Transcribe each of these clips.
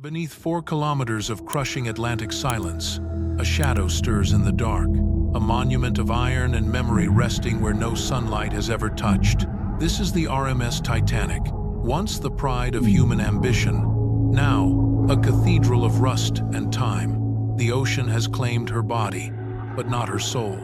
Beneath 4 kilometers of crushing Atlantic silence, a shadow stirs in the dark, a monument of iron and memory resting where no sunlight has ever touched. This is the RMS Titanic, once the pride of human ambition, now a cathedral of rust and time. The ocean has claimed her body, but not her soul.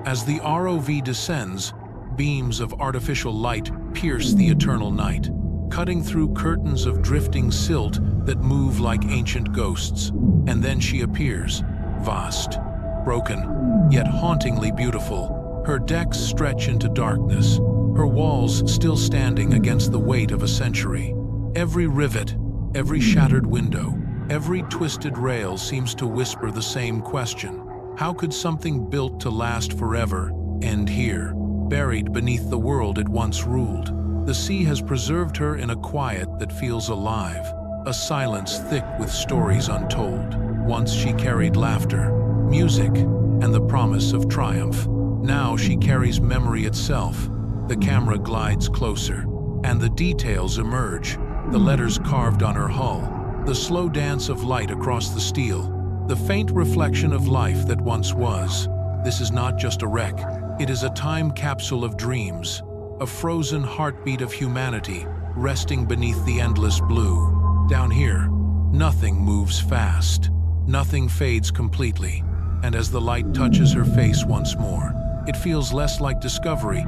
As the ROV descends, beams of artificial light pierce the eternal night, cutting through curtains of drifting silt that move like ancient ghosts. And then she appears, vast, broken, yet hauntingly beautiful. Her decks stretch into darkness, her walls still standing against the weight of a century. Every rivet, every shattered window, every twisted rail seems to whisper the same question. How could something built to last forever end here, buried beneath the world it once ruled? The sea has preserved her in a quiet that feels alive, a silence thick with stories untold. Once she carried laughter, music, and the promise of triumph. Now she carries memory itself. The camera glides closer, and the details emerge. The letters carved on her hull, the slow dance of light across the steel, the faint reflection of life that once was. This is not just a wreck, it is a time capsule of dreams, a frozen heartbeat of humanity resting beneath the endless blue. Down here, nothing moves fast, nothing fades completely, and as the light touches her face once more, it feels less like discovery.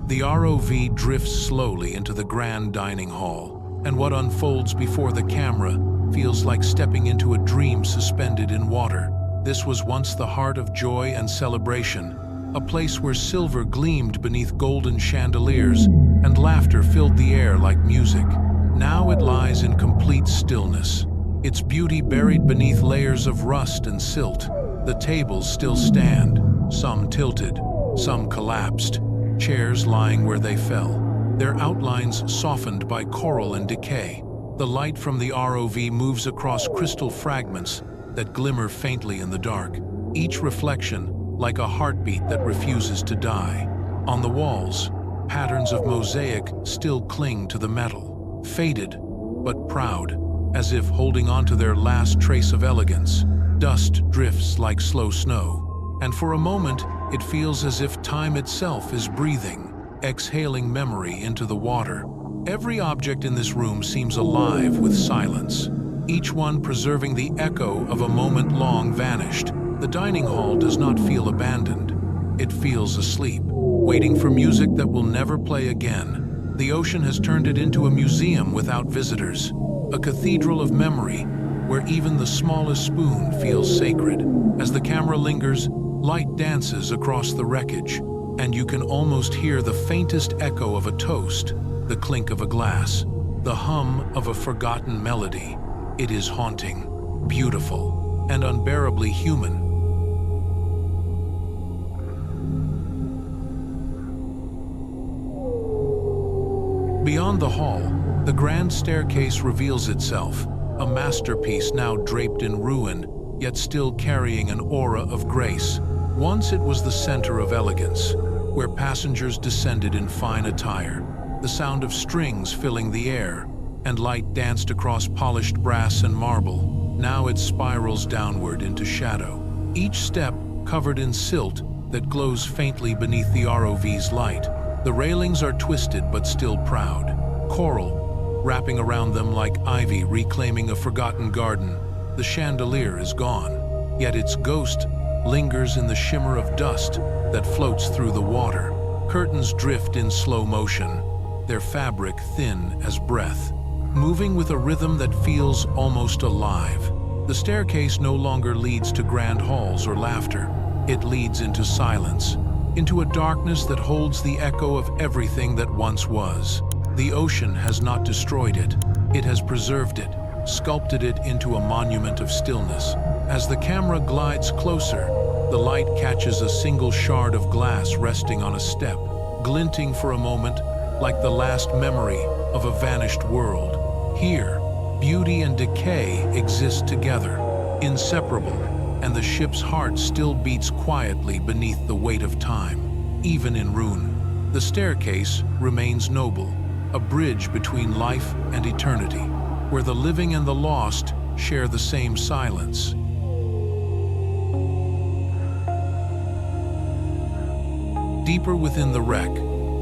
The ROV drifts slowly into the grand dining hall, and what unfolds before the camera feels like stepping into a dream suspended in water. This was once the heart of joy and celebration, a place where silver gleamed beneath golden chandeliers and laughter filled the air like music. Now it lies in complete stillness, its beauty buried beneath layers of rust and silt. The tables still stand, some tilted, some collapsed, chairs lying where they fell, their outlines softened by coral and decay. The light from the ROV moves across crystal fragments that glimmer faintly in the dark, each reflection like a heartbeat that refuses to die. On the walls, patterns of mosaic still cling to the metal, faded but proud, as if holding on to their last trace of elegance. Dust drifts like slow snow, and for a moment it feels as if time itself is breathing, exhaling memory into the water. Every object in this room seems alive with silence, each one preserving the echo of a moment long vanished. The dining hall does not feel abandoned. It feels asleep, waiting for music that will never play again. The ocean has turned it into a museum without visitors, a cathedral of memory where even the smallest spoon feels sacred. As the camera lingers, light dances across the wreckage, and you can almost hear the faintest echo of a toast, the clink of a glass, the hum of a forgotten melody. It is haunting, beautiful, and unbearably human. Beyond the hall, the grand staircase reveals itself, a masterpiece now draped in ruin, yet still carrying an aura of grace. Once it was the center of elegance, where passengers descended in fine attire, the sound of strings filling the air, and light danced across polished brass and marble. Now it spirals downward into shadow, each step covered in silt that glows faintly beneath the ROV's light. The railings are twisted but still proud, coral wrapping around them like ivy reclaiming a forgotten garden. The chandelier is gone, yet its ghost lingers in the shimmer of dust that floats through the water. Curtains drift in slow motion, their fabric thin as breath, moving with a rhythm that feels almost alive. The staircase no longer leads to grand halls or laughter. It leads into silence, into a darkness that holds the echo of everything that once was. The ocean has not destroyed it. It has preserved it, sculpted it into a monument of stillness. As the camera glides closer, the light catches a single shard of glass resting on a step, glinting for a moment like the last memory of a vanished world. Here, beauty and decay exist together, inseparable. and the ship's heart still beats quietly beneath the weight of time. Even in ruin, the staircase remains noble, a bridge between life and eternity, where the living and the lost share the same silence. Deeper within the wreck,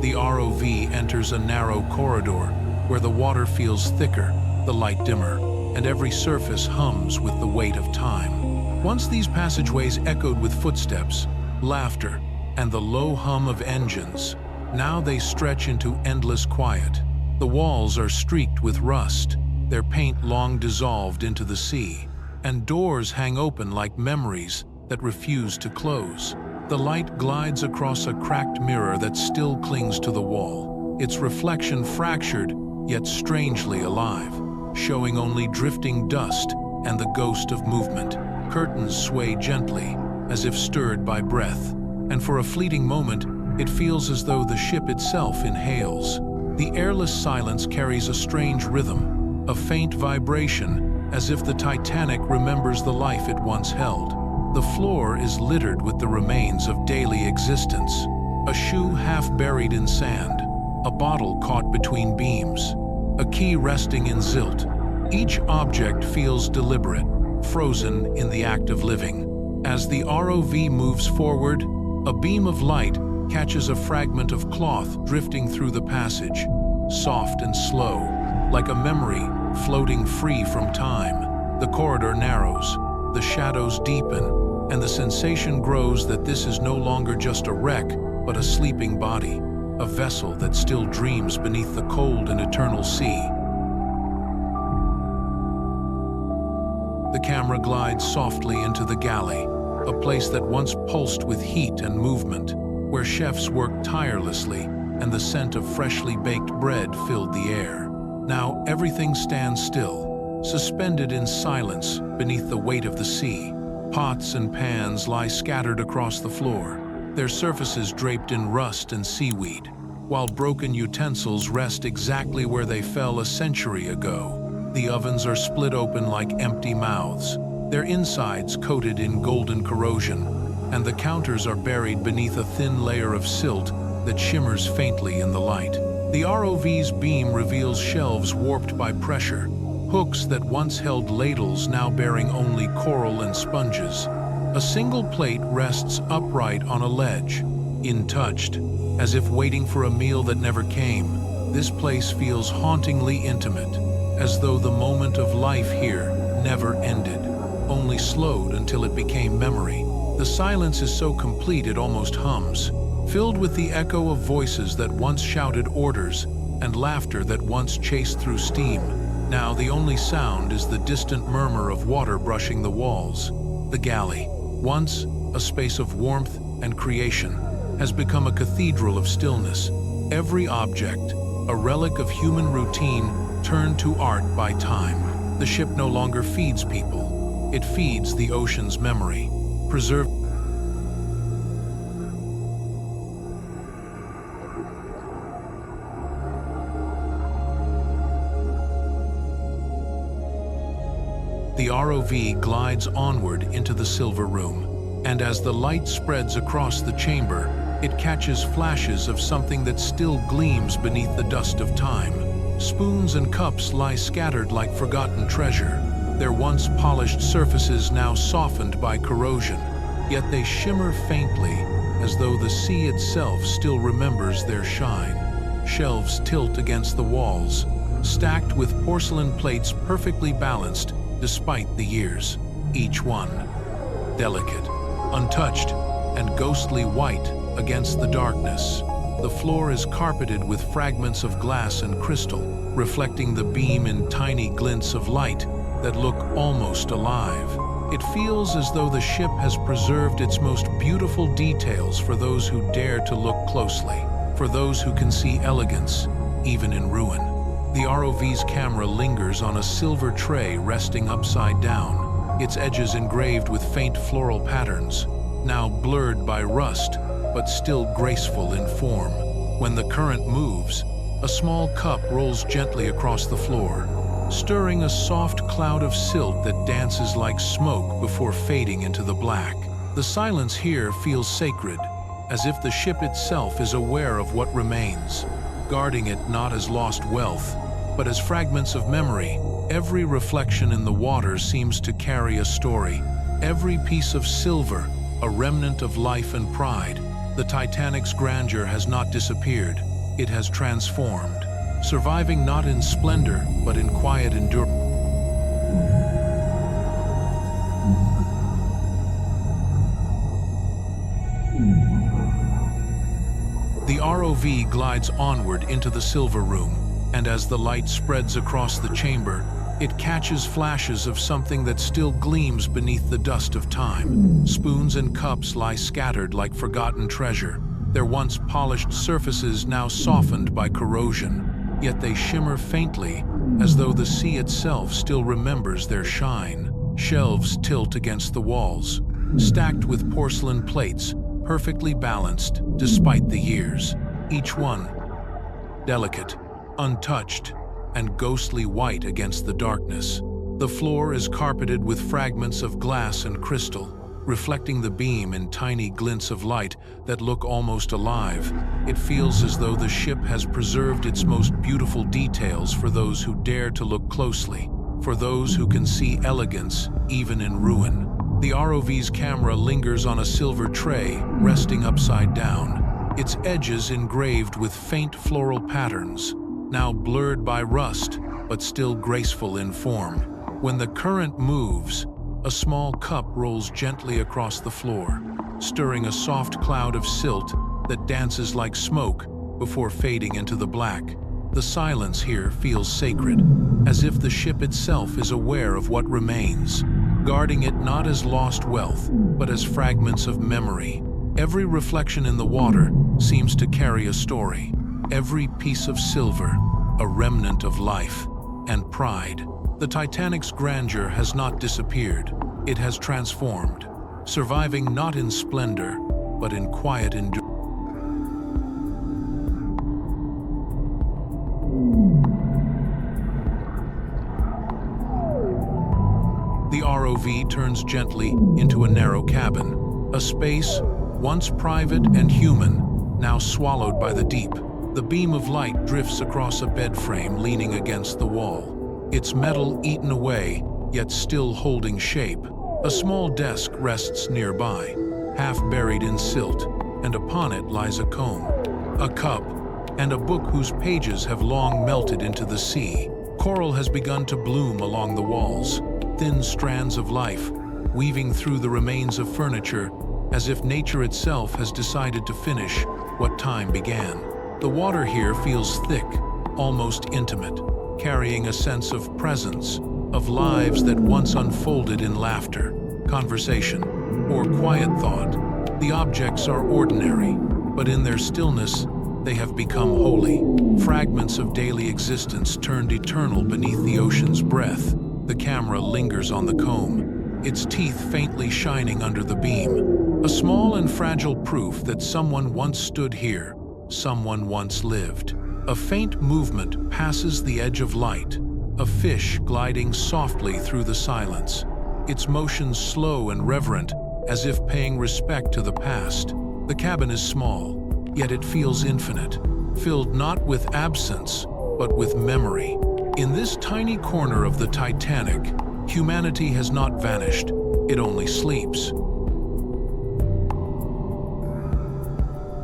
the ROV enters a narrow corridor where the water feels thicker, the light dimmer, and every surface hums with the weight of time. Once these passageways echoed with footsteps, laughter, and the low hum of engines, now they stretch into endless quiet. The walls are streaked with rust, their paint long dissolved into the sea, and doors hang open like memories that refuse to close. The light glides across a cracked mirror that still clings to the wall, its reflection fractured yet strangely alive, showing only drifting dust and the ghost of movement. Curtains sway gently, as if stirred by breath, and for a fleeting moment, it feels as though the ship itself inhales. The airless silence carries a strange rhythm, a faint vibration, as if the Titanic remembers the life it once held. The floor is littered with the remains of daily existence. A shoe half buried in sand, a bottle caught between beams, a key resting in silt. Each object feels deliberate, frozen in the act of living. As the ROV moves forward, a beam of light catches a fragment of cloth drifting through the passage, soft and slow, like a memory floating free from time. The corridor narrows, the shadows deepen, and the sensation grows that this is no longer just a wreck, but a sleeping body, a vessel that still dreams beneath the cold and eternal sea. The camera glides softly into the galley, a place that once pulsed with heat and movement, where chefs worked tirelessly and the scent of freshly baked bread filled the air. Now everything stands still, suspended in silence beneath the weight of the sea. Pots and pans lie scattered across the floor, their surfaces draped in rust and seaweed, while broken utensils rest exactly where they fell a century ago. The ovens are split open like empty mouths, their insides coated in golden corrosion, and the counters are buried beneath a thin layer of silt that shimmers faintly in the light. The ROV's beam reveals shelves warped by pressure, hooks that once held ladles now bearing only coral and sponges. A single plate rests upright on a ledge, untouched, as if waiting for a meal that never came. This place feels hauntingly intimate, as though the moment of life here never ended, only slowed until it became memory. The silence is so complete it almost hums, filled with the echo of voices that once shouted orders and laughter that once chased through steam. Now the only sound is the distant murmur of water brushing the walls. The galley, once a space of warmth and creation, has become a cathedral of stillness. Every object, a relic of human routine, turned to art by time. The ship no longer feeds people. It feeds the ocean's memory, preserved. The ROV glides onward into the silver room, and as the light spreads across the chamber, it catches flashes of something that still gleams beneath the dust of time. Spoons and cups lie scattered like forgotten treasure, their once polished surfaces now softened by corrosion, yet they shimmer faintly as though the sea itself still remembers their shine. Shelves tilt against the walls, stacked with porcelain plates perfectly balanced despite the years, each one delicate, untouched, and ghostly white against the darkness. The floor is carpeted with fragments of glass and crystal, reflecting the beam in tiny glints of light that look almost alive. It feels as though the ship has preserved its most beautiful details for those who dare to look closely, for those who can see elegance, even in ruin. The ROV's camera lingers on a silver tray resting upside down, its edges engraved with faint floral patterns, now blurred by rust, but still graceful in form. When the current moves, a small cup rolls gently across the floor, stirring a soft cloud of silt that dances like smoke before fading into the black. The silence here feels sacred, as if the ship itself is aware of what remains, guarding it not as lost wealth, but as fragments of memory. Every reflection in the water seems to carry a story, every piece of silver, a remnant of life and pride. The Titanic's grandeur has not disappeared, it has transformed, surviving not in splendor, but in quiet endurance. The ROV glides onward into the silver room, and as the light spreads across the chamber, it catches flashes of something that still gleams beneath the dust of time. Spoons and cups lie scattered like forgotten treasure, their once polished surfaces now softened by corrosion, yet they shimmer faintly, as though the sea itself still remembers their shine. Shelves tilt against the walls, stacked with porcelain plates, perfectly balanced despite the years, each one delicate, untouched, and ghostly white against the darkness. The floor is carpeted with fragments of glass and crystal, reflecting the beam in tiny glints of light that look almost alive. It feels as though the ship has preserved its most beautiful details for those who dare to look closely, for those who can see elegance even in ruin. The ROV's camera lingers on a silver tray, resting upside down, its edges engraved with faint floral patterns, now blurred by rust, but still graceful in form. When the current moves, a small cup rolls gently across the floor, stirring a soft cloud of silt that dances like smoke before fading into the black. The silence here feels sacred, as if the ship itself is aware of what remains, guarding it not as lost wealth, but as fragments of memory. Every reflection in the water seems to carry a story, every piece of silver, a remnant of life and pride. The Titanic's grandeur has not disappeared, it has transformed, surviving not in splendor, but in quiet endurance. The ROV turns gently into a narrow cabin, a space once private and human, now swallowed by the deep. The beam of light drifts across a bed frame leaning against the wall, its metal eaten away, yet still holding shape. A small desk rests nearby, half buried in silt, and upon it lies a comb, a cup, and a book whose pages have long melted into the sea. Coral has begun to bloom along the walls, thin strands of life, weaving through the remains of furniture, as if nature itself has decided to finish what time began. The water here feels thick, almost intimate, carrying a sense of presence, of lives that once unfolded in laughter, conversation, or quiet thought. The objects are ordinary, but in their stillness, they have become holy, fragments of daily existence turned eternal beneath the ocean's breath. The camera lingers on the comb, its teeth faintly shining under the beam, a small and fragile proof that someone once stood here, someone once lived. A faint movement passes the edge of light, a fish gliding softly through the silence, its motion slow and reverent, as if paying respect to the past. The cabin is small, yet it feels infinite, filled not with absence, but with memory. In this tiny corner of the Titanic, humanity has not vanished, it only sleeps.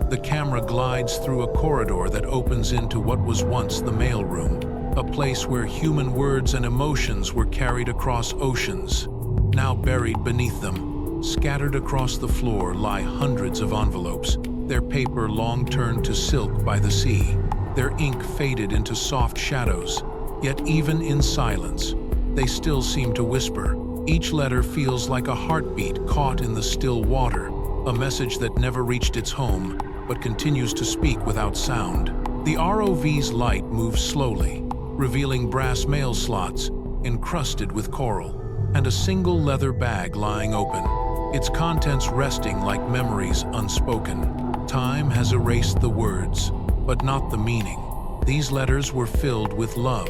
The camera glides through a corridor that opens into what was once the mailroom, a place where human words and emotions were carried across oceans. Now buried beneath them, scattered across the floor, lie hundreds of envelopes, their paper long turned to silk by the sea, their ink faded into soft shadows. Yet even in silence, they still seem to whisper. Each letter feels like a heartbeat caught in the still water, a message that never reached its home, but continues to speak without sound. The ROV's light moves slowly, revealing brass mail slots encrusted with coral, and a single leather bag lying open, its contents resting like memories unspoken. Time has erased the words, but not the meaning. These letters were filled with love,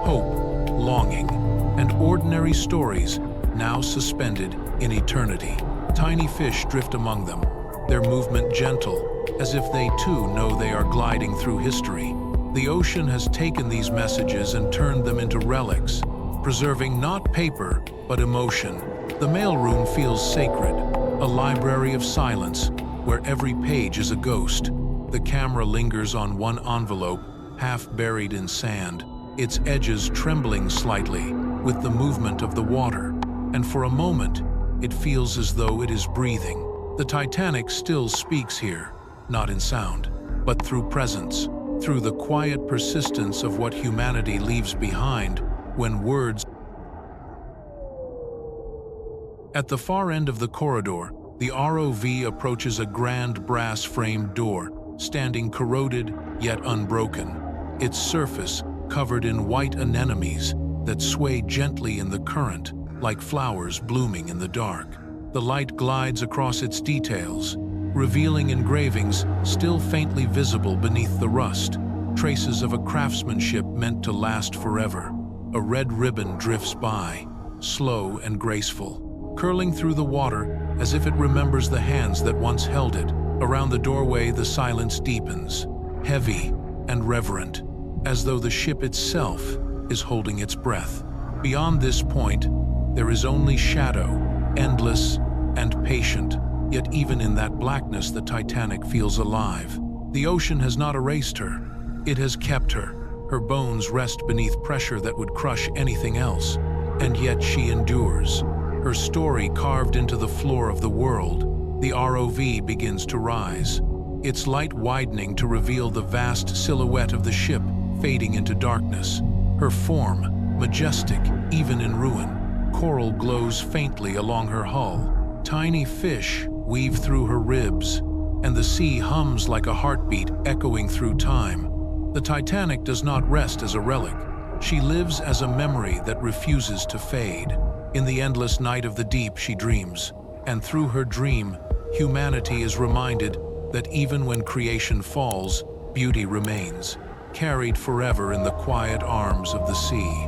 hope, longing, and ordinary stories now suspended in eternity. Tiny fish drift among them, their movement gentle, as if they too know they are gliding through history. The ocean has taken these messages and turned them into relics, preserving not paper, but emotion. The mailroom feels sacred, a library of silence, where every page is a ghost. The camera lingers on one envelope, half buried in sand, its edges trembling slightly with the movement of the water, and for a moment, it feels as though it is breathing. The Titanic still speaks here, not in sound, but through presence, through the quiet persistence of what humanity leaves behind when words. At the far end of the corridor, the ROV approaches a grand brass-framed door, standing corroded yet unbroken, its surface covered in white anemones that sway gently in the current, like flowers blooming in the dark. The light glides across its details, revealing engravings still faintly visible beneath the rust, traces of a craftsmanship meant to last forever. A red ribbon drifts by, slow and graceful, curling through the water as if it remembers the hands that once held it. Around the doorway, the silence deepens, heavy and reverent, as though the ship itself is holding its breath. Beyond this point, there is only shadow, endless and patient, yet even in that blackness the Titanic feels alive. The ocean has not erased her, it has kept her. Her bones rest beneath pressure that would crush anything else, and yet she endures. Her story carved into the floor of the world, the ROV begins to rise, its light widening to reveal the vast silhouette of the ship fading into darkness. Her form, majestic even in ruin, coral glows faintly along her hull. Tiny fish weave through her ribs, and the sea hums like a heartbeat echoing through time. The Titanic does not rest as a relic. She lives as a memory that refuses to fade. In the endless night of the deep she dreams, and through her dream, humanity is reminded that even when creation falls, beauty remains, carried forever in the quiet arms of the sea.